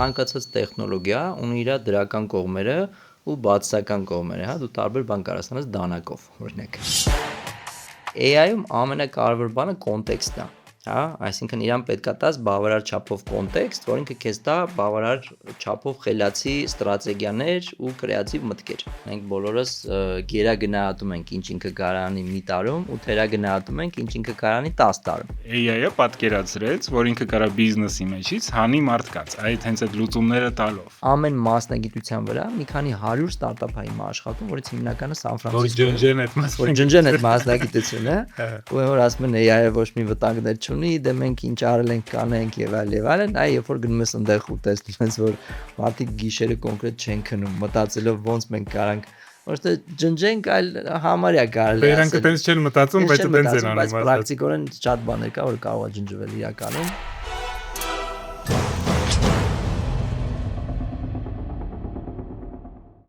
ցանկացած տեխնոլոգիա ունի իր դրական կողմերը ու բացասական կողմերը, հա, դու տարբեր բան կարաս անես դանակով, օրինակ։ AI-ում ամենակարևոր բանը կոնտեքստն է, հա, այսինքն իրան պետքա տաս բավարար չափով կոնտեքստ, որ ինքը քեզ տա բավարար չափով խելացի ստրատեգիաներ ու կրեատիվ մտքեր։ Մենք բոլորս գերագնահատում ենք ինչ ինքը կարող անի մի տարում ու թերագնահատում ենք ինչ ինքը կարող անի 10 տարում։ AI-ը պատկերացրեց, որ ինքը կարող բիզնեսի մեջից հանի մարդկանց, այդ հենց այդ լուծումները տալով։ Ամեն մասնագիտության վրա մի քանի 100 ստարտափ է հիմա աշխատում, որից հիմնականը Սան Ֆրանցիսկո։ Որ ջնջեն այդ մասնագիտությունը, ու որ ասում են AI-ը ոչ մի վտանգներ չունի, դե մենք ինչ արել ենք կանենք եւ այլն, այ երբ որ գնում ես այնտեղ ու տեսնում ես, որ մարդիկ գիշերը կոնկրետ չեն քնում, մտածելով ոնց մենք կարանք ոչ թե ջնջենք, այլ համարյա կարելի է։ Իրանք այտենց չեն մտածում, բայց այտենց են անում։ Բայց պրակտիկորեն շատ բաներ կա, որ կարող է ջնջվել իրականում։